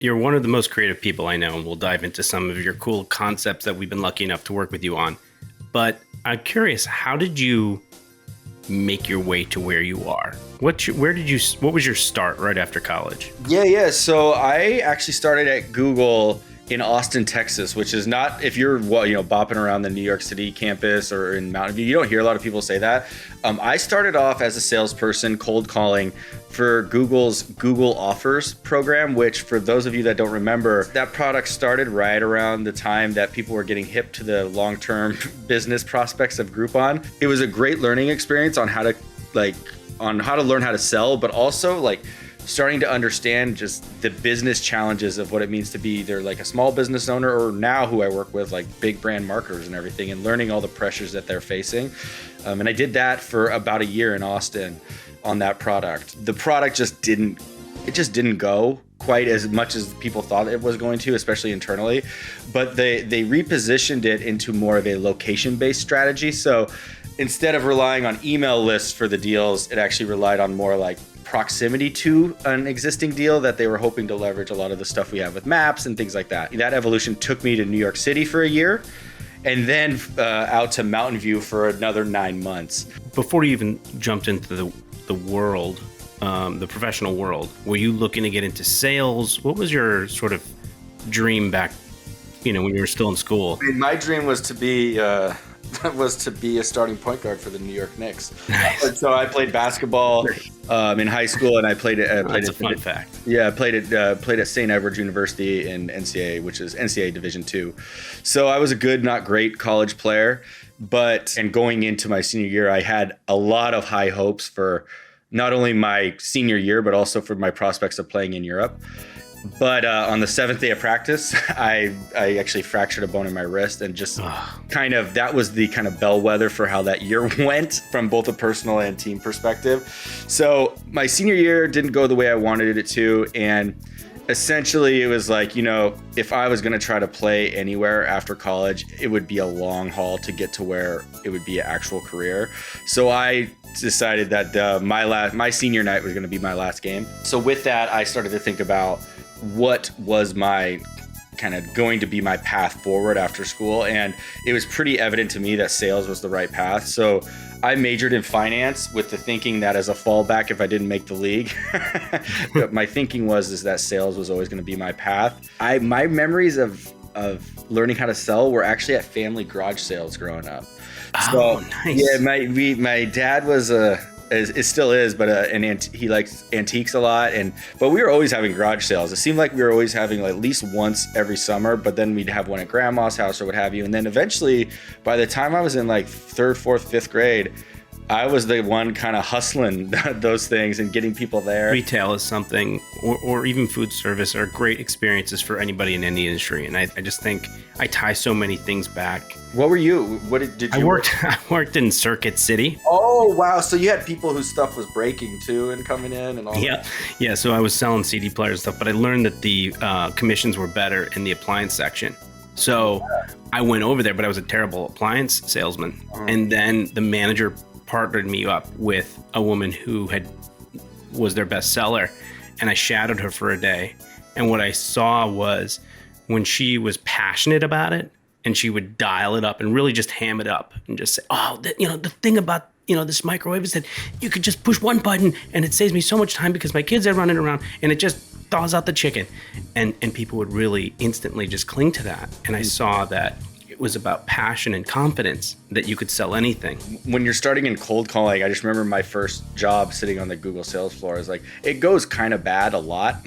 You're one of the most creative people I know, and we'll dive into some of your cool concepts that we've been lucky enough to work with you on. But I'm curious, how did you make your way to where you are? What was your start right after college? Yeah. So I actually started at Google in Austin, Texas, which is not, if you're bopping around the New York City campus or in Mountain View, you don't hear a lot of people say that. I started off as a salesperson cold calling for Google's Google Offers program, which for those of you that don't remember, that product started right around the time that people were getting hip to the long-term business prospects of Groupon. It was a great learning experience on how to learn how to sell, but also starting to understand just the business challenges of what it means to be either like a small business owner or now who I work with, like big brand marketers and everything, and learning all the pressures that they're facing. And I did that for about a year in Austin on that product. The product just didn't go quite as much as people thought it was going to, especially internally. But they repositioned it into more of a location-based strategy. So instead of relying on email lists for the deals, it actually relied on more like proximity to an existing deal that they were hoping to leverage a lot of the stuff we have with maps and things like that. That evolution took me to New York City for a year and then out to Mountain View for another 9 months. Before you even jumped into the world, the professional world, were you looking to get into sales? What was your sort of dream back, when you were still in school? I mean, my dream was to be a starting point guard for the New York Knicks. Nice. And so I played basketball in high school, and I played it. That's a fun fact. Yeah, I played at St. Edward's University in NCAA, which is NCAA Division II. So I was a good, not great college player. And going into my senior year, I had a lot of high hopes for not only my senior year, but also for my prospects of playing in Europe. But on the 7th day of practice, I actually fractured a bone in my wrist, and just that was the kind of bellwether for how that year went from both a personal and team perspective. So my senior year didn't go the way I wanted it to. And essentially it was like, if I was going to try to play anywhere after college, it would be a long haul to get to where it would be an actual career. So I decided that my senior night was going to be my last game. So with that, I started to think about what was my kind of going to be my path forward after school. And it was pretty evident to me that sales was the right path. So I majored in finance with the thinking that as a fallback, if I didn't make the league, but my thinking was that sales was always going to be my path. My memories of learning how to sell were actually at family garage sales growing up. Oh, nice. Yeah, my dad was it still is, but he likes antiques a lot, but we were always having garage sales. It seemed like we were always having at least once every summer, but then we'd have one at grandma's house or what have you. And then eventually, by the time I was in like 3rd, 4th, 5th grade, I was the one kind of hustling those things and getting people there. Retail is something, or even food service, are great experiences for anybody in any industry. And I just think I tie so many things back. What were you? What did you? I worked in Circuit City. Oh, wow. So you had people whose stuff was breaking too and coming in and all that? Yeah. So I was selling CD players and stuff, but I learned that the commissions were better in the appliance section. So I went over there, but I was a terrible appliance salesman. And then the manager partnered me up with a woman who was their best seller, and I shadowed her for a day. And what I saw was when she was passionate about it, and she would dial it up and really just ham it up and just say, the thing about this microwave is that you could just push one button and it saves me so much time because my kids are running around and it just thaws out the chicken. And people would really instantly just cling to that. And I saw that it was about passion and confidence that you could sell anything. When you're starting in cold calling, I just remember my first job sitting on the Google sales floor. Is like, it goes kind of bad a lot.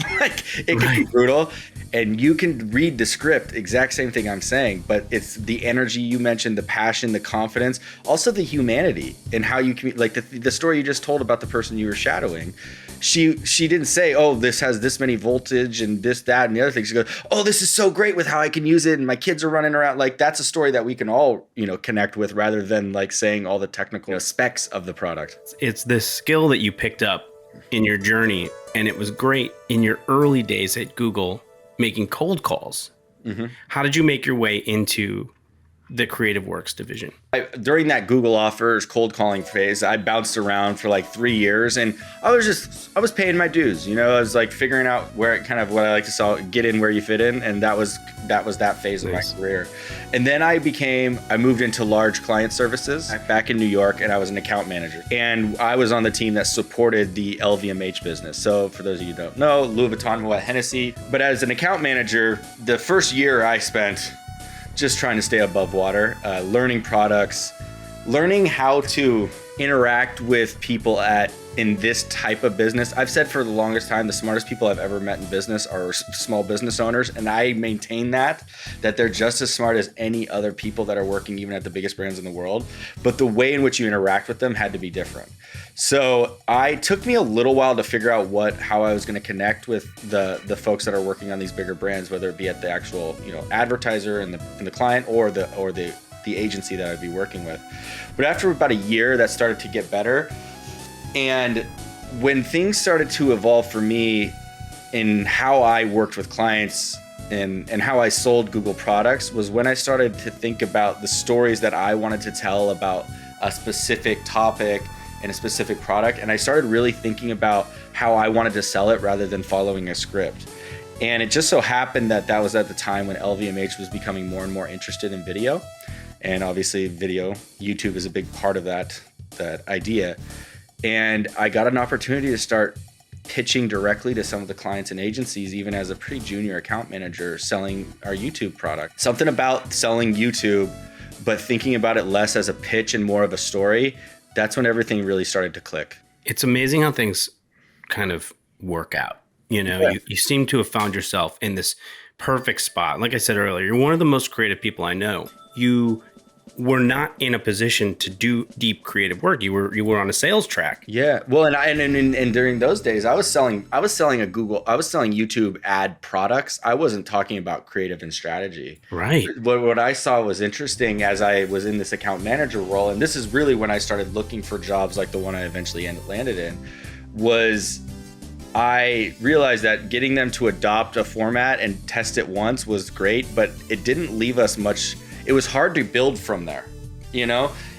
It can be brutal. And you can read the script, exact same thing I'm saying, but it's the energy you mentioned, the passion, the confidence, also the humanity and how you can, like the story you just told about the person you were shadowing. She didn't say, oh, this has this many voltage and this, that, and the other thing. She goes, oh, this is so great with how I can use it. And my kids are running around. Like, that's a story that we can all, connect with rather than like saying all the technical specs of the product. It's this skill that you picked up in your journey. And it was great in your early days at Google making cold calls. Mm-hmm. How did you make your way into the Creative Works division? During that Google offers cold calling phase, I bounced around for like 3 years, and I was paying my dues. You know, I was like figuring out where kind of what I like to sell, get in where you fit in, and that was that phase of my career. And then I moved into large client services back in New York, and I was an account manager, and I was on the team that supported the LVMH business. So for those of you who don't know, Louis Vuitton, Moet Hennessy. But as an account manager, the first year I spent just trying to stay above water, learning products, learning how to interact with people in this type of business. I've said for the longest time, the smartest people I've ever met in business are small business owners. And I maintain that they're just as smart as any other people that are working even at the biggest brands in the world. But the way in which you interact with them had to be different. So it took me a little while to figure out how I was going to connect with the folks that are working on these bigger brands, whether it be at the actual, advertiser and the client or the agency that I'd be working with. But after about a year, that started to get better. And when things started to evolve for me in how I worked with clients and how I sold Google products was when I started to think about the stories that I wanted to tell about a specific topic and a specific product. And I started really thinking about how I wanted to sell it rather than following a script. And it just so happened that was at the time when LVMH was becoming more and more interested in video. And obviously YouTube is a big part of that idea. And I got an opportunity to start pitching directly to some of the clients and agencies, even as a pretty junior account manager, selling our YouTube product. Something about selling YouTube, but thinking about it less as a pitch and more of a story, that's when everything really started to click. It's amazing how things kind of work out. You seem to have found yourself in this perfect spot. Like I said earlier, you're one of the most creative people I know. You were not in a position to do deep creative work. You were on a sales track. Yeah. Well, and during those days, I was selling YouTube ad products. I wasn't talking about creative and strategy. Right. What I saw was interesting as I was in this account manager role, and this is really when I started looking for jobs like the one I eventually landed in, was I realized that getting them to adopt a format and test it once was great, but it didn't leave us much. It was hard to build from there,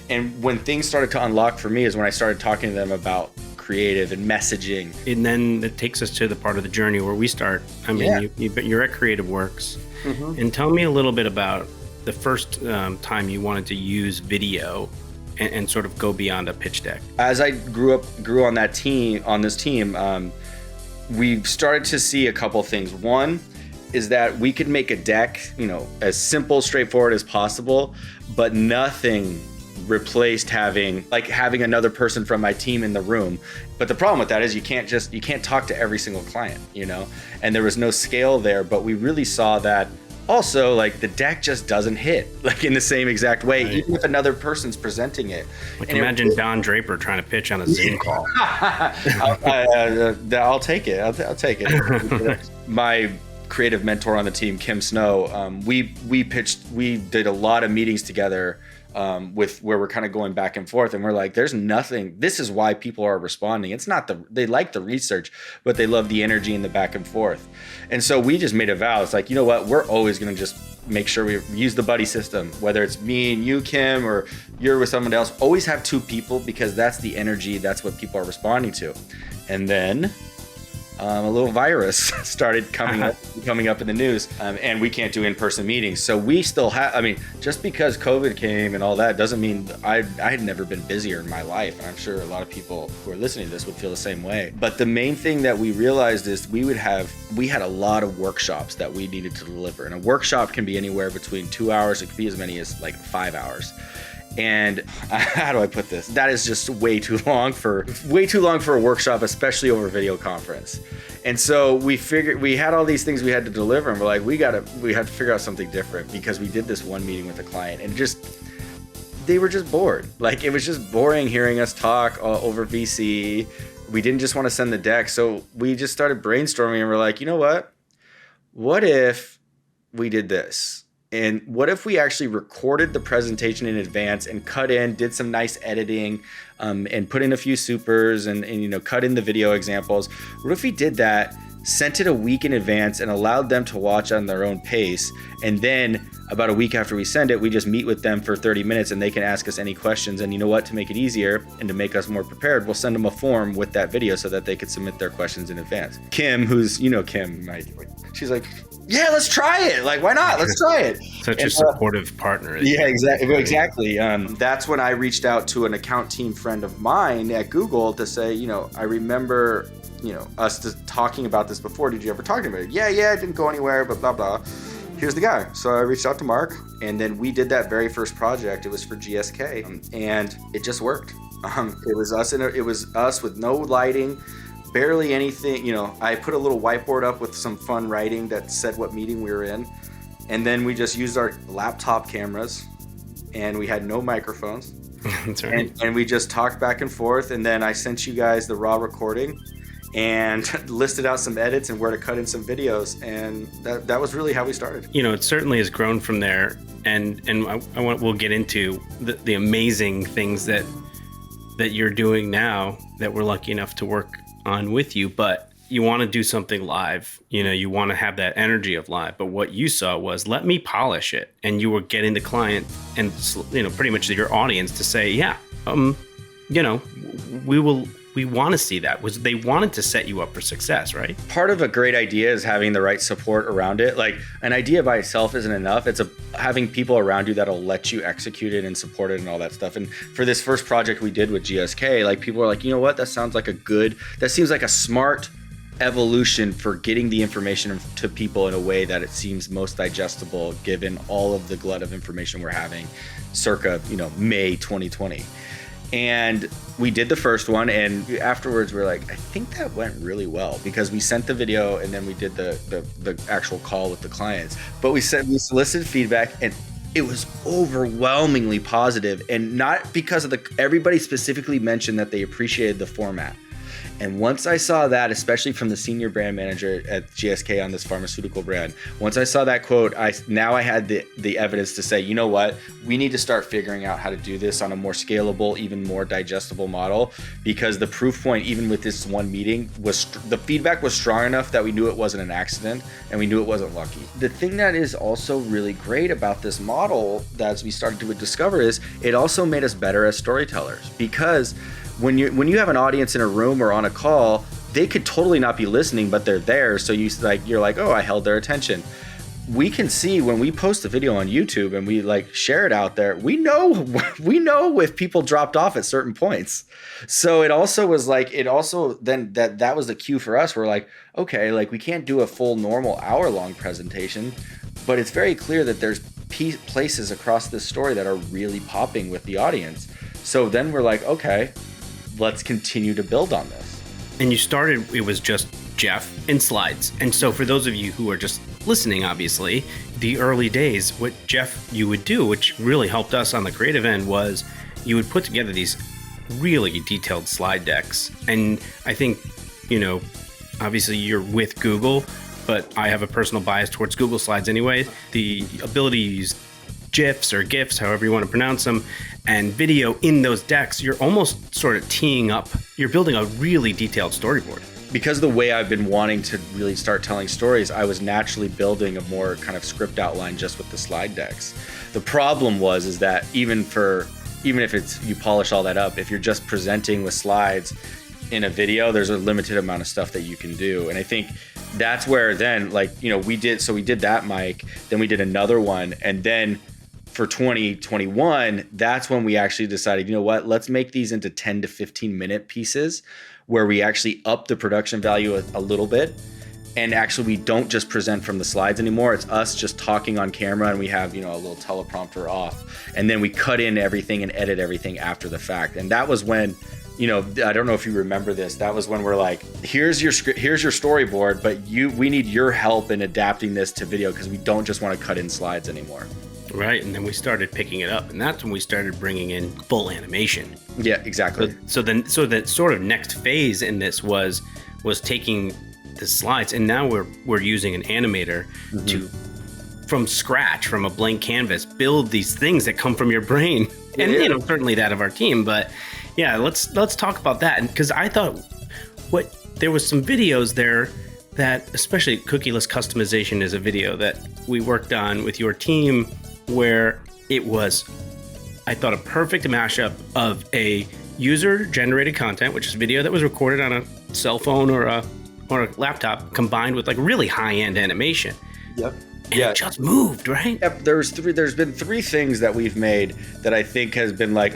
And when things started to unlock for me is when I started talking to them about creative and messaging. And then it takes us to the part of the journey where we start. I mean, you're at Creative Works. Mm-hmm. And tell me a little bit about the first time you wanted to use video and sort of go beyond a pitch deck. As I grew on this team, we started to see a couple things. One is that we could make a deck, as simple, straightforward as possible, but nothing replaced having another person from my team in the room. But the problem with that is you can't talk to every single client, and there was no scale there, but we really saw that also, the deck just doesn't hit in the same exact way, right, even if another person's presenting it. Imagine Don Draper trying to pitch on a Zoom call. I'll take it. I'll take it. My creative mentor on the team, Kim Snow, we did a lot of meetings together with where we're kind of going back and forth, and we're like, there's nothing. This is why people are responding. It's not they like the research, but they love the energy and the back and forth. And so we just made a vow. It's like, you know what? We're always going to just make sure we use the buddy system, whether it's me and you, Kim, or you're with someone else. Always have two people, because that's the energy. That's what people are responding to. And then a little virus started coming up in the news, and we can't do in-person meetings. So we still have, just because COVID came and all that doesn't mean I had never been busier in my life. And I'm sure a lot of people who are listening to this would feel the same way. But the main thing that we realized is we had a lot of workshops that we needed to deliver. And a workshop can be anywhere between 2 hours. It could be as many as 5 hours. And how do I put this? That is just way too long for a workshop, especially over video conference. And so we figured we had all these things we had to deliver, and we're like, we had to figure out something different, because we did this one meeting with a client, and they were just bored. It was just boring hearing us talk over VC. We didn't just want to send the deck, so we just started brainstorming, and we're like, you know what? What if we did this? And what if we actually recorded the presentation in advance and did some nice editing, and put in a few supers and cut in the video examples? What if we did that, sent it a week in advance, and allowed them to watch on their own pace. And then about a week after we send it, we just meet with them for 30 minutes and they can ask us any questions. And you know what, to make it easier and to make us more prepared, we'll send them a form with that video so that they could submit their questions in advance. Kim, who's, Kim, she's like, yeah, let's try it. Like, why not? Let's try it. Such a supportive partner. Yeah, exactly. That's when I reached out to an account team friend of mine at Google to say, I remember, us talking about this before. Did you ever talk about it? Yeah, it didn't go anywhere, but blah, blah. Here's the guy. So I reached out to Mark, and then we did that very first project. It was for GSK, and it just worked. It was us with no lighting, barely anything. I put a little whiteboard up with some fun writing that said what meeting we were in, and then we just used our laptop cameras, and we had no microphones. That's right. And we just talked back and forth, and then I sent you guys the raw recording and listed out some edits and where to cut in some videos, and that was really how we started. It certainly has grown from there, and we'll get into the amazing things that you're doing now that we're lucky enough to work on with you. But you want to do something live, you want to have that energy of live. But what you saw was, let me polish it, and you were getting the client and pretty much your audience to say, yeah, we want to see that. They wanted to set you up for success, right? Part of a great idea is having the right support around it. Like, an idea by itself isn't enough. It's having people around you that'll let you execute it and support it and all that stuff. And for this first project we did with GSK, like, people were like, you know what? That seems like a smart evolution for getting the information to people in a way that it seems most digestible, given all of the glut of information we're having circa, May 2020. And we did the first one, and afterwards we were like, I think that went really well, because we sent the video and then we did the actual call with the clients. But we solicited feedback, and it was overwhelmingly positive, and not because of everybody specifically mentioned that they appreciated the format. And once I saw that, especially from the senior brand manager at GSK on this pharmaceutical brand, once I saw that quote, I had the evidence to say, you know what, we need to start figuring out how to do this on a more scalable, even more digestible model, because the proof point, even with this one meeting, was the feedback was strong enough that we knew it wasn't an accident, and we knew it wasn't lucky. The thing that is also really great about this model that as we started to discover is it also made us better as storytellers, because when you have an audience in a room or on a call, they could totally not be listening, but they're there. So you're like, oh, I held their attention. We can see when we post a video on YouTube and we share it out there, we know if people dropped off at certain points. So it also was then that was the cue for us. We're like, okay, we can't do a full normal hour-long presentation, but it's very clear that there's places across this story that are really popping with the audience. So then we're like, okay, let's continue to build on this. And you started, it was just Jeff and slides. And so for those of you who are just listening, obviously, the early days, what Jeff, you would do, which really helped us on the creative end, was you would put together these really detailed slide decks. And I think, obviously you're with Google, but I have a personal bias towards Google Slides anyway. The ability to use GIFs or GIFs, however you want to pronounce them, and video in those decks, you're almost sort of teeing up, you're building a really detailed storyboard. Because the way I've been wanting to really start telling stories, I was naturally building a more kind of script outline just with the slide decks. The problem is that even if you polish all that up, if you're just presenting with slides in a video, there's a limited amount of stuff that you can do. And I think that's where then we did that mic, then we did another one, and then for 2021, that's when we actually decided, let's make these into 10 to 15 minute pieces where we actually up the production value a little bit. And actually, we don't just present from the slides anymore. It's us just talking on camera, and we have, a little teleprompter off. And then we cut in everything and edit everything after the fact. And that was when, I don't know if you remember this. That was when we're like, here's your script, here's your storyboard, but we need your help in adapting this to video, because we don't just want to cut in slides anymore. Right, and then we started picking it up, and that's when we started bringing in full animation. Yeah, exactly. So that sort of next phase in this was taking the slides, and now we're using an animator to, from scratch, from a blank canvas, build these things that come from your brain, and certainly that of our team. But yeah, let's talk about that, because I thought there was some videos there that especially cookieless customization is a video that we worked on with your team where it was, I thought, a perfect mashup of a user-generated content, which is video that was recorded on a cell phone or a laptop, combined with like really high-end animation. Yep. And it just moved, right? Yep. There's been three things that we've made that I think has been like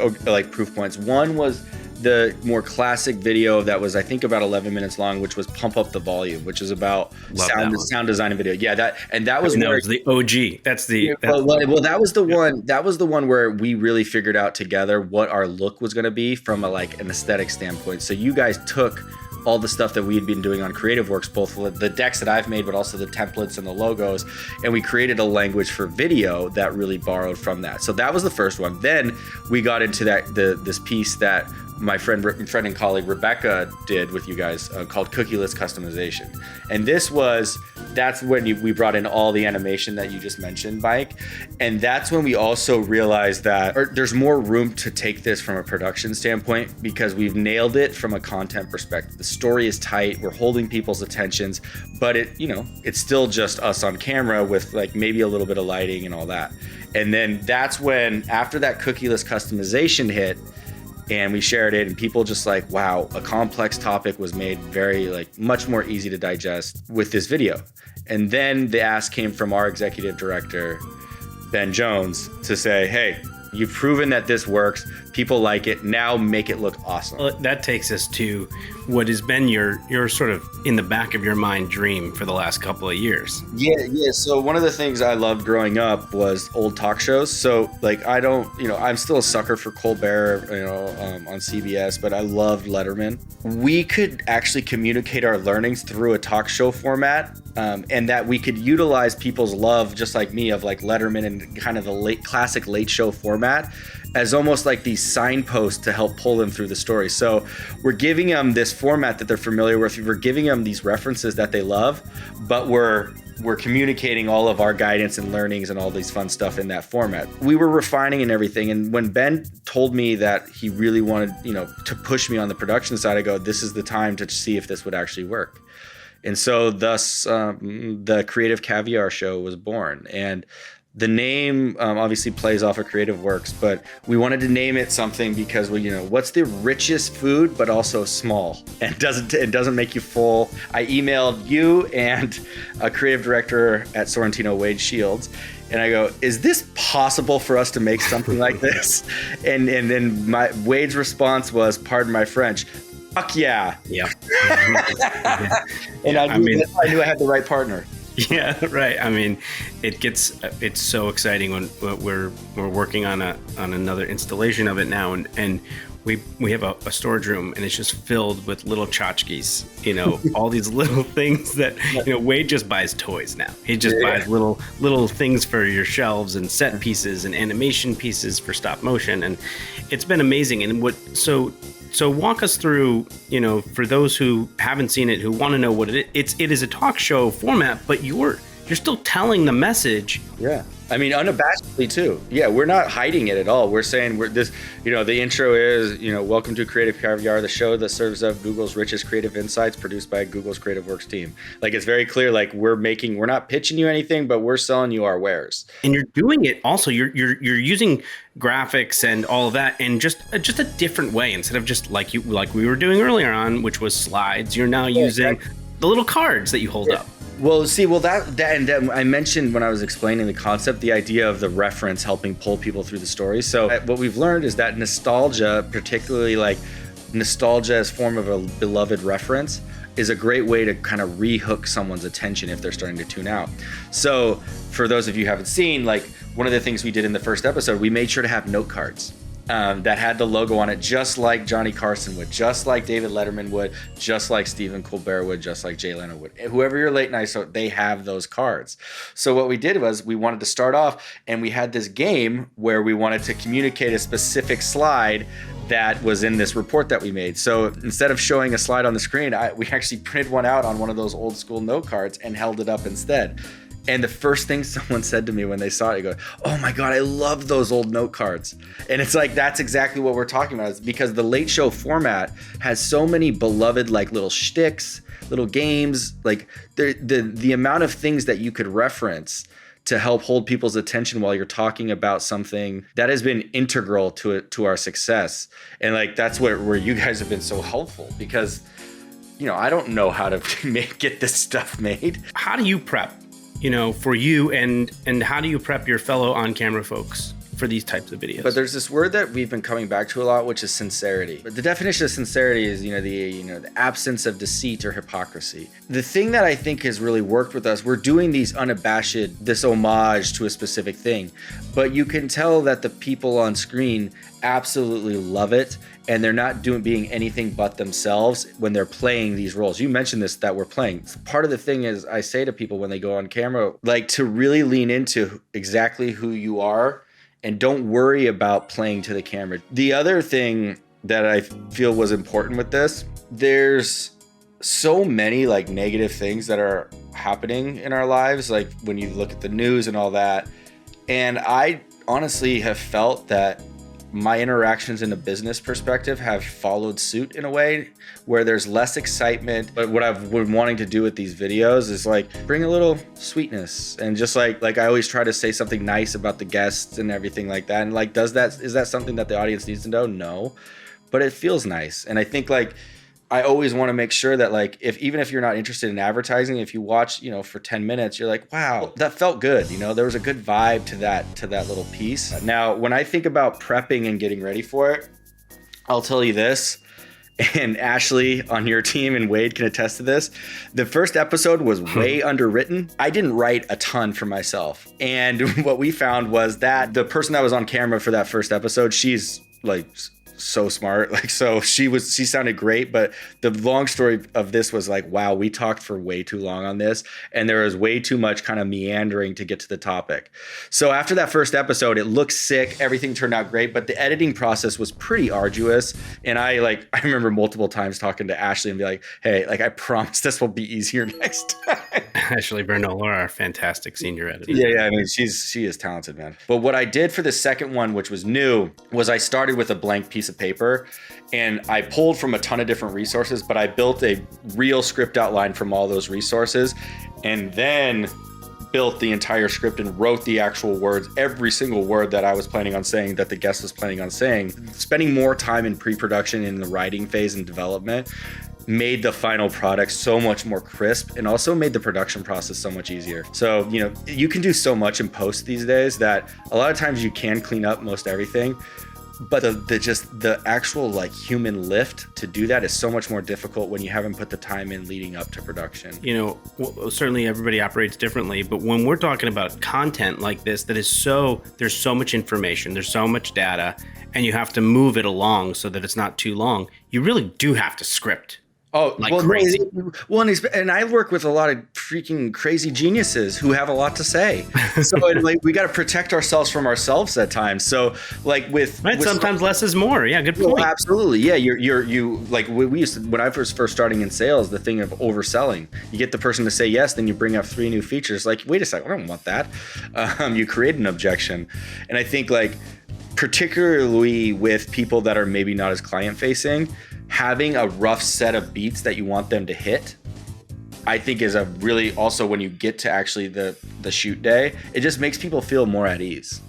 proof points. One was the more classic video that was, I think, about 11 minutes long, which was Pump Up the Volume, which is about sound design and video. Yeah, that was the OG. That was the one. That was the one where we really figured out together what our look was going to be from an aesthetic standpoint. So you guys took all the stuff that we had been doing on Creative Works, both the decks that I've made, but also the templates and the logos. And we created a language for video that really borrowed from that. So that was the first one. Then we got into this piece that my friend and colleague Rebecca did with you guys called Cookieless Customization. And that's when we brought in all the animation that you just mentioned, Mike. And that's when we also realized that there's more room to take this from a production standpoint because we've nailed it from a content perspective. The story is tight, we're holding people's attentions, but it's still just us on camera with maybe a little bit of lighting and all that. And then that's when, after that cookieless customization hit, and we shared it, and people just wow, a complex topic was made very much more easy to digest with this video. And then the ask came from our executive director, Ben Jones, to say, hey, you've proven that this works. People like it. Now make it look awesome. Well, that takes us to what has been your sort of in the back of your mind dream for the last couple of years. Yeah. So one of the things I loved growing up was old talk shows. So I'm still a sucker for Colbert, on CBS, but I loved Letterman. We could actually communicate our learnings through a talk show format. And that we could utilize people's love, just like me, of Letterman and kind of the classic late show format as almost like these signposts to help pull them through the story. So we're giving them this format that they're familiar with. We're giving them these references that they love, but we're communicating all of our guidance and learnings and all these fun stuff in that format. We were refining and everything. And when Ben told me that he really wanted, to push me on the production side, I go, this is the time to see if this would actually work. And so thus the Creative Caviar show was born. And the name obviously plays off of Creative Works, but we wanted to name it something because what's the richest food but also small and it doesn't make you full. I emailed you and a creative director at Sorrentino, Wade Shields, and I go, is this possible for us to make something like this? And then Wade's response was, pardon my French, fuck yeah. Yeah. And I knew I had the right partner. Yeah, right. I mean, it's so exciting when we're working on another installation of it now, and we have a storage room, and it's just filled with little tchotchkes, all these little things that Wade just buys toys now. He just buys little things for your shelves and set pieces and animation pieces for stop motion, and it's been amazing. And so walk us through, for those who haven't seen it, who want to know what it is a talk show format, but you're still telling the message. Yeah. I mean, unabashedly too. Yeah, we're not hiding it at all. We're saying the intro is, welcome to Creative Caviar, the show that serves up Google's richest creative insights, produced by Google's Creative Works team. It's very clear, we're not pitching you anything, but we're selling you our wares. And you're doing it also, you're using graphics and all of that, and just a different way, instead of just like we were doing earlier on, which was slides. You're now using the little cards that you hold up. Well, that I mentioned when I was explaining the concept, the idea of the reference helping pull people through the story. So what we've learned is that nostalgia, particularly nostalgia as form of a beloved reference, is a great way to kind of re-hook someone's attention if they're starting to tune out. So for those of you who haven't seen, one of the things we did in the first episode, we made sure to have note cards. That had the logo on it, just like Johnny Carson would, just like David Letterman would, just like Stephen Colbert would, just like Jay Leno would. Whoever your late night show, they have those cards. So what we did was we wanted to start off, and we had this game where we wanted to communicate a specific slide that was in this report that we made. So instead of showing a slide on the screen, we actually printed one out on one of those old school note cards and held it up instead. And the first thing someone said to me when they saw it, they go, oh my God, I love those old note cards. And it's that's exactly what we're talking about. It's because the late show format has so many beloved little shticks, little games, like the amount of things that you could reference to help hold people's attention while you're talking about something that has been integral to our success. And like, that's where you guys have been so helpful, because, I don't know how to get this stuff made. How do you prep, for you, and how do you prep your fellow on-camera folks for these types of videos? But there's this word that we've been coming back to a lot, which is sincerity. But the definition of sincerity is, the absence of deceit or hypocrisy. The thing that I think has really worked with us, we're doing these unabashed, this homage to a specific thing, but you can tell that the people on screen absolutely love it, and they're not being anything but themselves when they're playing these roles. You mentioned this, that we're playing. Part of the thing is, I say to people when they go on camera, like, to really lean into exactly who you are and don't worry about playing to the camera. The other thing that I feel was important with this, there's so many like negative things that are happening in our lives, like when you look at the news and all that. And I honestly have felt that my interactions in a business perspective have followed suit in a way where there's less excitement. But what I've been wanting to do with these videos is like bring a little sweetness, and just like I always try to say something nice about the guests and everything like that. And like, is that something that the audience needs to know? No, but it feels nice. And I think like, I always want to make sure that like, even if you're not interested in advertising, if you watch, for 10 minutes, you're like, wow, that felt good. There was a good vibe to that little piece. Now, when I think about prepping and getting ready for it, I'll tell you this, and Ashley on your team and Wade can attest to this. The first episode was way underwritten. I didn't write a ton for myself. And what we found was that the person that was on camera for that first episode, she's like so smart, like, so she sounded great, but the long story of this was like, wow, we talked for way too long on this, and there was way too much kind of meandering to get to the topic. So after that first episode, it looked sick, everything turned out great, but the editing process was pretty arduous. And I remember multiple times talking to Ashley and be like, hey, like, I promise this will be easier next time. Ashley Bernola, our fantastic senior editor. Yeah, I mean, she is talented, man. But what I did for the second one, which was new, was I started with a blank piece of paper, and I pulled from a ton of different resources, but I built a real script outline from all those resources, and then built the entire script and wrote the actual words, every single word that I was planning on saying, that the guest was planning on saying. Spending more time in pre-production, in the writing phase and development, made the final product so much more crisp, and also made the production process so much easier. So, you can do so much in post these days that a lot of times you can clean up most everything, but the actual like human lift to do that is so much more difficult when you haven't put the time in leading up to production. Certainly everybody operates differently, but when we're talking about content like this, there's so much information, there's so much data, and you have to move it along so that it's not too long. You really do have to script. Oh, like well, crazy. And I work with a lot of freaking crazy geniuses who have a lot to say. So like, we got to protect ourselves from ourselves at times. So like with sometimes less is more. Yeah, good point. Well, absolutely. Yeah, you like we used to, when I was first starting in sales, the thing of overselling. You get the person to say yes, then you bring up 3 new features. Like, wait a second, I don't want that. You create an objection, and I think like particularly with people that are maybe not as client facing, having a rough set of beats that you want them to hit, I think is a really, also when you get to actually the shoot day, it just makes people feel more at ease,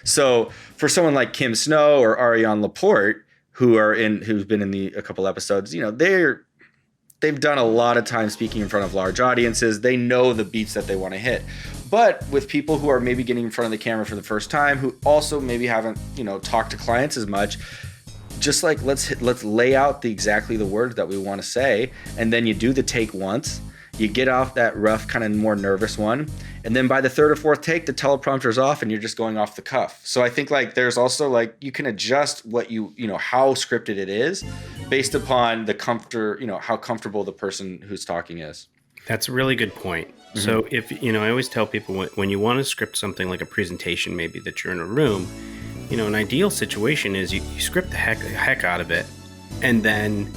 So for someone like Kim Snow or Ariane Laporte, who's been in a couple episodes, they've done a lot of time speaking in front of large audiences. They know the beats that they want to hit. But with people who are maybe getting in front of the camera for the first time, who also maybe haven't, talked to clients as much, just like let's lay out exactly the words that we want to say, and then you do the take once, you get off that rough kind of more nervous one, and then by the 3rd or 4th take, the teleprompter's off and you're just going off the cuff. So I think like there's also like you can adjust what how scripted it is based upon the how comfortable the person who's talking is. That's a really good point. Mm-hmm. So if I always tell people when you want to script something like a presentation, maybe that you're in a room, an ideal situation is you script the heck out of it, and then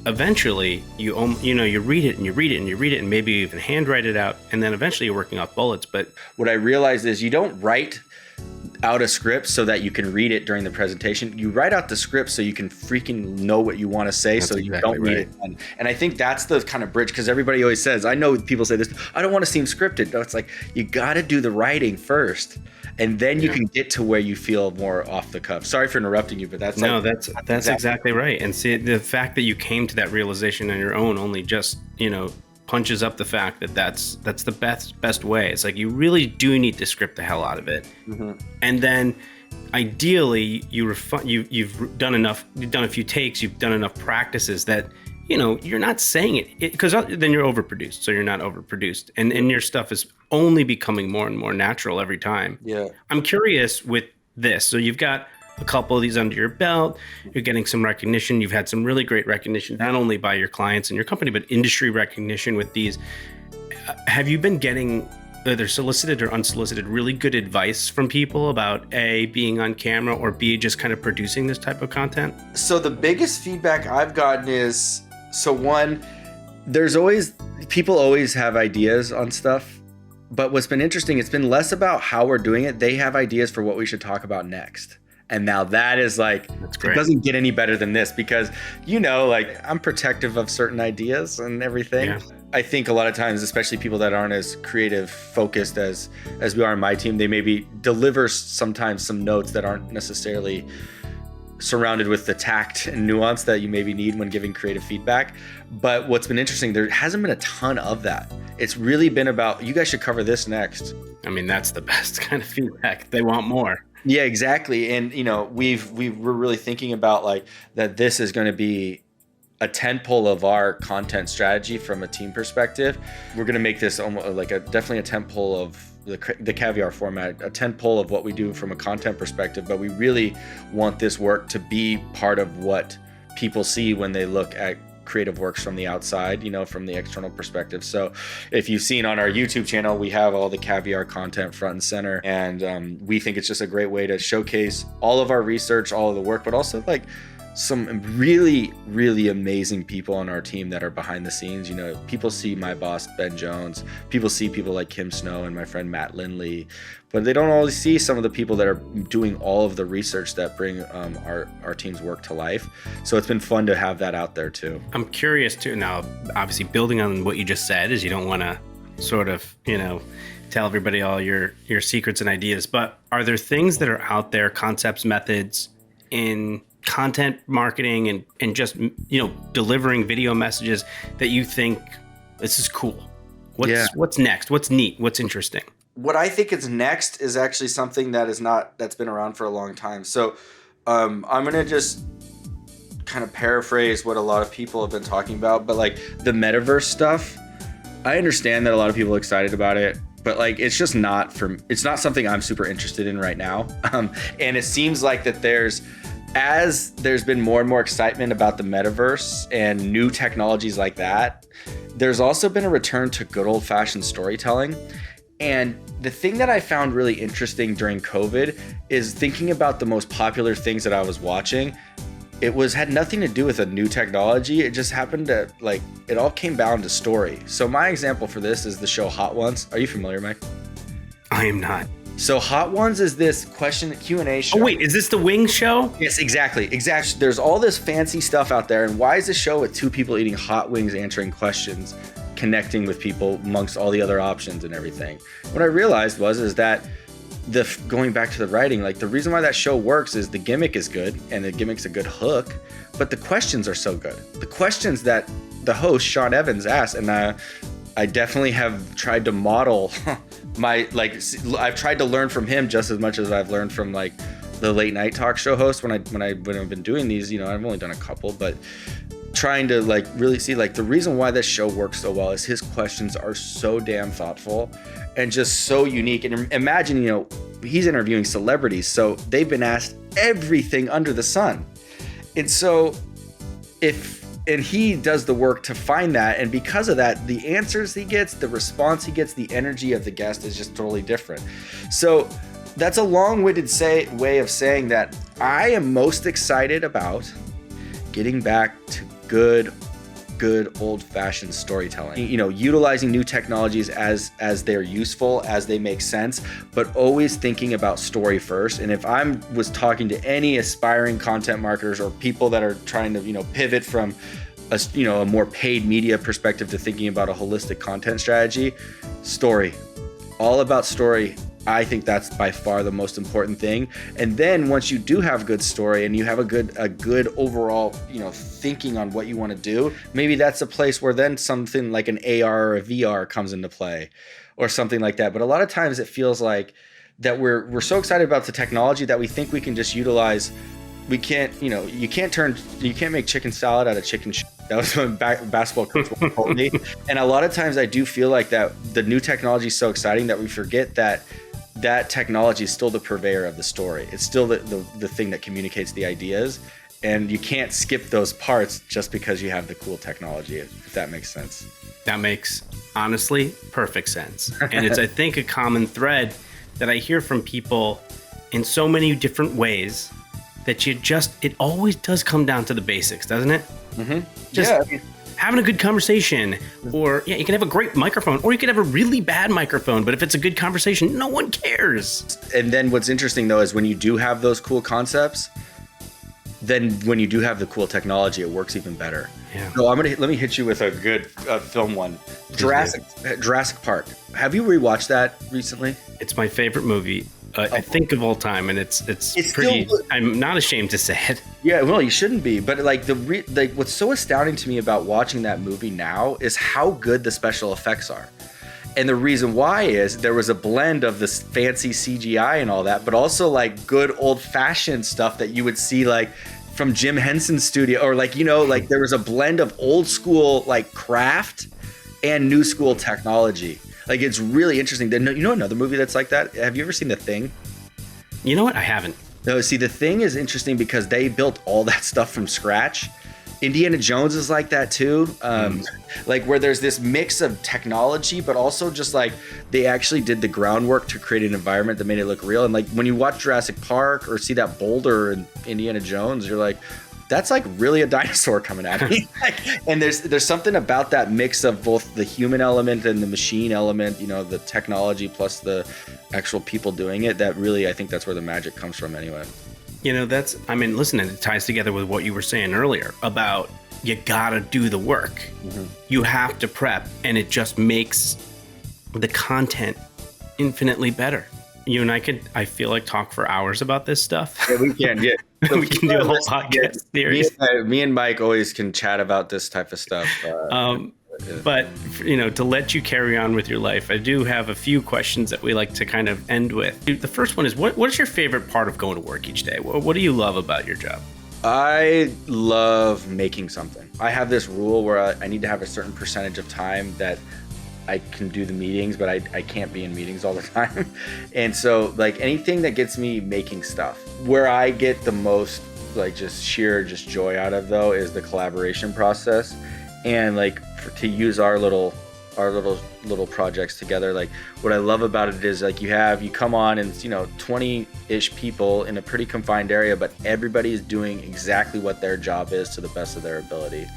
eventually you read it and you read it and you read it, and maybe you even handwrite it out, and then eventually you're working off bullets. But what I realized is you don't write out a script so that you can read it during the presentation. You write out the script so you can freaking know what you want to say. That's so you exactly don't need it done. And I think that's the kind of bridge, because everybody always says, I know people say this, I don't want to seem scripted. No, it's like, you got to do the writing first, and then you can get to where you feel more off the cuff. Sorry for interrupting you, but that's exactly right. And see, the fact that you came to that realization on your own only just, punches up the fact that that's the best way. It's like, you really do need to script the hell out of it. Mm-hmm. And then ideally you've done a few takes, you've done enough practices that, you're not saying it, because then you're overproduced. So you're not overproduced. And your stuff is only becoming more and more natural every time. Yeah. I'm curious with this. So you've got a couple of these under your belt, you're getting some recognition. You've had some really great recognition, not only by your clients and your company, but industry recognition with these. Have you been getting, either solicited or unsolicited, really good advice from people about A, being on camera, or B, just kind of producing this type of content? So the biggest feedback I've gotten is, one, people always have ideas on stuff. But what's been interesting, it's been less about how we're doing it. They have ideas for what we should talk about next. And now that is like, it doesn't get any better than this, because, I'm protective of certain ideas and everything. Yeah. I think a lot of times, especially people that aren't as creative focused as we are on my team, they maybe deliver sometimes some notes that aren't necessarily surrounded with the tact and nuance that you maybe need when giving creative feedback. But what's been interesting, there hasn't been a ton of that. It's really been about, you guys should cover this next. I mean, that's the best kind of feedback. They want more. Yeah, exactly. And, we're really thinking about that this is going to be a tentpole of our content strategy from a team perspective. We're going to make this almost definitely a tentpole of the Caviar format, a tentpole of what we do from a content perspective. But we really want this work to be part of what people see when they look at creative works from the outside, from the external perspective. So if you've seen on our YouTube channel, we have all the Caviar content front and center. And we think it's just a great way to showcase all of our research, all of the work, but also some really, really amazing people on our team that are behind the scenes. People see my boss, Ben Jones. People see people like Kim Snow and my friend Matt Lindley, but they don't always see some of the people that are doing all of the research that bring our team's work to life. So it's been fun to have that out there too. I'm curious too. Now, obviously building on what you just said, is you don't want to sort of, tell everybody all your secrets and ideas, but are there things that are out there, concepts, methods in content marketing and just, delivering video messages that you think this is cool? What's next? What's neat? What's interesting? What I think is next is actually something that's been around for a long time. So I'm going to just kind of paraphrase what a lot of people have been talking about, but the metaverse stuff, I understand that a lot of people are excited about it, but it's just it's not something I'm super interested in right now. And it seems like that there's been more and more excitement about the metaverse and new technologies like that, there's also been a return to good old-fashioned storytelling. And the thing that I found really interesting during COVID is thinking about the most popular things that I was watching. It had nothing to do with a new technology. It just happened to it all came down to story. So my example for this is the show Hot Ones. Are you familiar, Mike? I am not. So Hot Ones is this Q&A show. Oh wait, is this the Wings show? Yes, exactly. There's all this fancy stuff out there. And why is a show with two people eating hot wings, answering questions, connecting with people amongst all the other options and everything? What I realized is that going back to the writing, the reason why that show works is the gimmick is good and the gimmick's a good hook, but the questions are so good. The questions that the host, Sean Evans, asked, and I definitely have tried to model I've tried to learn from him just as much as I've learned from the late night talk show host when I've been doing these. I've only done a couple, but trying to really see the reason why this show works so well is his questions are so damn thoughtful and just so unique. And imagine, he's interviewing celebrities, so they've been asked everything under the sun. And so and he does the work to find that. And because of that, the answers he gets, the response he gets, the energy of the guest is just totally different. So that's a long-winded way of saying that I am most excited about getting back to good good old-fashioned storytelling. Utilizing new technologies as they're useful, as they make sense, but always thinking about story first. And if I was talking to any aspiring content marketers or people that are trying to, pivot from a more paid media perspective to thinking about a holistic content strategy, story, all about story. I think that's by far the most important thing. And then once you do have good story and you have a good overall, thinking on what you want to do, maybe that's a place where then something like an AR or a VR comes into play or something like that. But a lot of times it feels like that we're so excited about the technology that we think we can just utilize. We can't, you can't make chicken salad out of chicken shit. That was when basketball coach told me. And a lot of times I do feel like that the new technology is so exciting that we forget that technology is still the purveyor of the story. It's still the thing that communicates the ideas. And you can't skip those parts just because you have the cool technology, if that makes sense. That makes, honestly, perfect sense. And it's, I think, a common thread that I hear from people in so many different ways that it always does come down to the basics, doesn't it? Mm-hmm. Having a good conversation, or you can have a great microphone, or you could have a really bad microphone, but if it's a good conversation, no one cares. And then what's interesting though is when you do have those cool concepts, then when you do have the cool technology, it works even better. Yeah. So let me hit you with a good film one. Jurassic Park. Have you rewatched that recently? It's my favorite movie. I think of all time, and it's pretty. Still, I'm not ashamed to say it. Yeah, well, you shouldn't be. But what's so astounding to me about watching that movie now is how good the special effects are. And the reason why is there was a blend of this fancy CGI and all that, but also like good old-fashioned stuff that you would see like from Jim Henson's studio, or there was a blend of old school like craft and new school technology. Like, it's really interesting. Another movie that's like that? Have you ever seen The Thing? You know what? I haven't. No, see, The Thing is interesting because they built all that stuff from scratch. Indiana Jones is like that too. Like where there's this mix of technology, but also just like they actually did the groundwork to create an environment that made it look real. And like when you watch Jurassic Park or see that boulder in Indiana Jones, you're like, that's like really a dinosaur coming at me. And there's something about that mix of both the human element and the machine element, the technology plus the actual people doing it, that really, I think that's where the magic comes from anyway. Listen, it ties together with what you were saying earlier about you gotta do the work. Mm-hmm. You have to prep, and it just makes the content infinitely better. You and I feel like talk for hours about this stuff. Yeah, we can. Yeah. We can do a whole podcast series. Me and Mike always can chat about this type of stuff. But to let you carry on with your life, I do have a few questions that we like to kind of end with. The first one is, what is your favorite part of going to work each day? What do you love about your job? I love making something. I have this rule where I need to have a certain percentage of time that I can do the meetings, but I can't be in meetings all the time. And so like anything that gets me making stuff, where I get the most like just sheer joy out of though is the collaboration process. And like to use our little projects together, like what I love about it is like you come on and 20-ish people in a pretty confined area, but everybody is doing exactly what their job is to the best of their ability.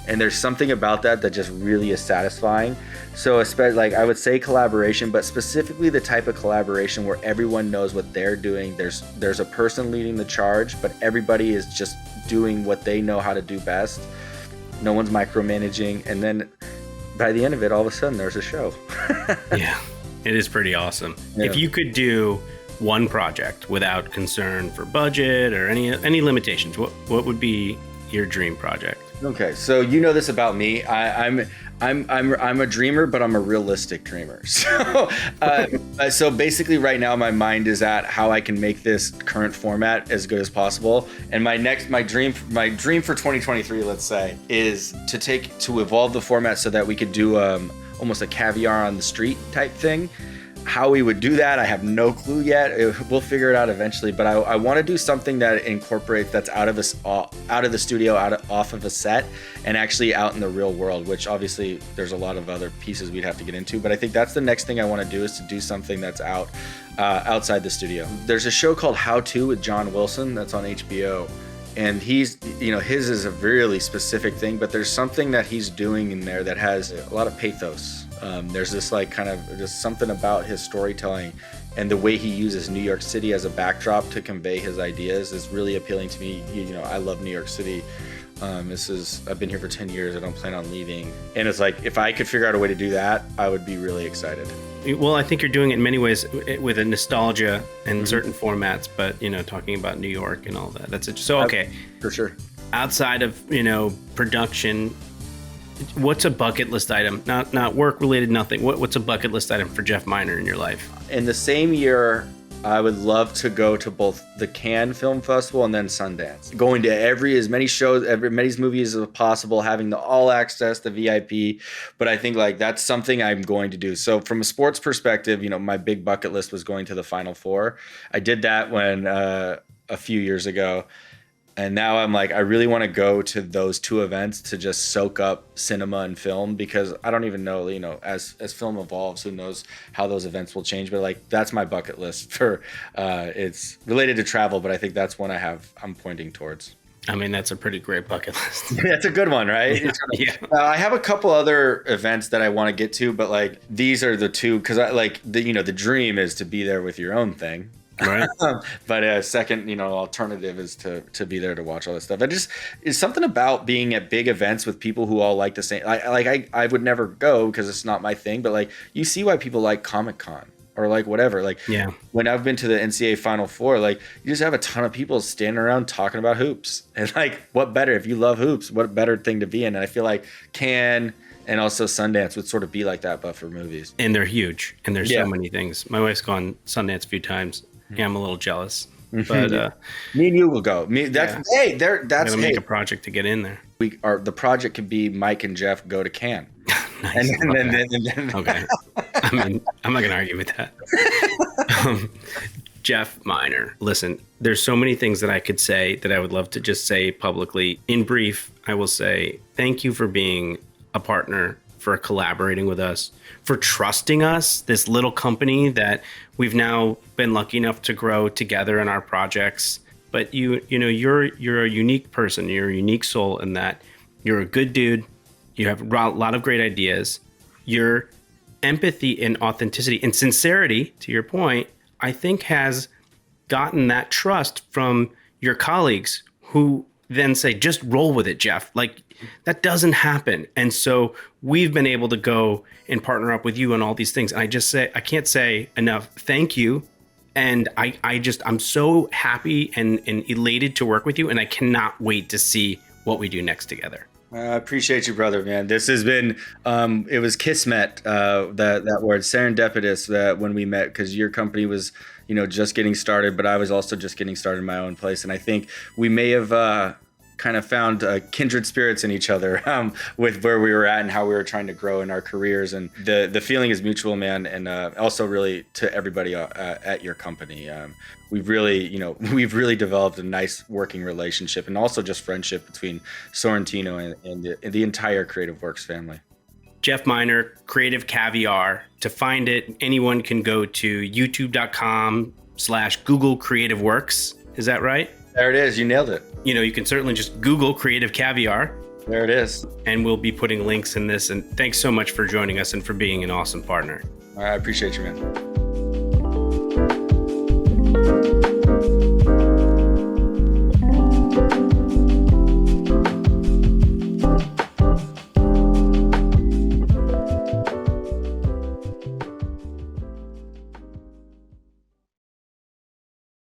And there's something about that just really is satisfying. So especially like I would say collaboration, but specifically the type of collaboration where everyone knows what they're doing. There's a person leading the charge, but everybody is just doing what they know how to do best. No one's micromanaging. And then by the end of it, all of a sudden there's a show. Yeah, it is pretty awesome. Yeah. If you could do one project without concern for budget or any limitations, what would be your dream project? Okay, so you know this about me. I'm a dreamer, but I'm a realistic dreamer. So basically, right now my mind is at how I can make this current format as good as possible. And my dream for 2023, let's say, is to evolve the format so that we could do almost a caviar on the street type thing. How we would do that, I have no clue yet. We'll figure it out eventually. But I want to do something that incorporates that's out of the studio, off of a set, and actually out in the real world. Which obviously there's a lot of other pieces we'd have to get into. But I think that's the next thing I want to do is to do something that's outside the studio. There's a show called How To with John Wilson that's on HBO, And he's, his is a really specific thing, but there's something that he's doing in there that has a lot of pathos. There's this just something about his storytelling and the way he uses New York City as a backdrop to convey his ideas is really appealing to me. I love New York City. I've been here for 10 years. I don't plan on leaving. And it's like, if I could figure out a way to do that, I would be really excited. Well, I think you're doing it in many ways with a nostalgia and certain formats, but, talking about New York and all that. That's it. So, okay. For sure. Outside of, production, what's a bucket list item? Not work related, nothing. What's a bucket list item for Jeff Miner in your life? In the same year, I would love to go to both the Cannes Film Festival and then Sundance. Going to as many shows, as many movies as possible, having the all access, the VIP. But I think that's something I'm going to do. So from a sports perspective, my big bucket list was going to the Final Four. I did that when a few years ago. And now I'm I really want to go to those two events to just soak up cinema and film, because I don't even know, as film evolves, who knows how those events will change. But that's my bucket list for, it's related to travel, but I think that's one I'm pointing towards. I mean, that's a pretty great bucket list. That's a good one, right? Yeah. I have a couple other events that I want to get to, but these are the two, because the dream is to be there with your own thing. Right. But a second, alternative is to be there to watch all this stuff. It's something about being at big events with people who all like the same. I would never go because it's not my thing. But you see why people like Comic-Con or whatever. Yeah. When I've been to the NCAA Final Four, you just have a ton of people standing around talking about hoops. And what better, if you love hoops, what better thing to be in? And I feel like Cannes and also Sundance would sort of be like that, but for movies. And they're huge. And there's so many things. My wife's gone Sundance a few times. Yeah, I'm a little jealous, but me and you will go. That's gonna make a project to get in there. The project could be Mike and Jeff go to Cannes. Nice. And then okay. I mean, I'm not gonna argue with that. Jeff Miner, listen, there's so many things that I could say that I would love to just say publicly. In brief, I will say thank you for being a partner, for collaborating with us, for trusting us, this little company that we've now been lucky enough to grow together in our projects. But you're a unique person. You're a unique soul in that you're a good dude. You have a lot of great ideas. Your empathy and authenticity and sincerity, to your point, I think has gotten that trust from your colleagues who then say, just roll with it, Jeff. That doesn't happen. And so we've been able to go and partner up with you on all these things. And I can't say enough thank you. And I'm so happy and elated to work with you. And I cannot wait to see what we do next together. I appreciate you, brother, man. This has been, it was kismet, that word, serendipitous, that when we met, because your company was, just getting started, but I was also just getting started in my own place. And I think we may have kind of found kindred spirits in each other with where we were at and how we were trying to grow in our careers. And the feeling is mutual, man. And also really to everybody at your company. We've really developed a nice working relationship and also just friendship between Sorrentino and the entire Creative Works family. Jeff Miner, Creative Caviar. To find it, anyone can go to youtube.com/Google Creative Works. Is that right? There it is. You nailed it. You can certainly just Google Creative Caviar. There it is. And we'll be putting links in this. And thanks so much for joining us and for being an awesome partner. I appreciate you, man.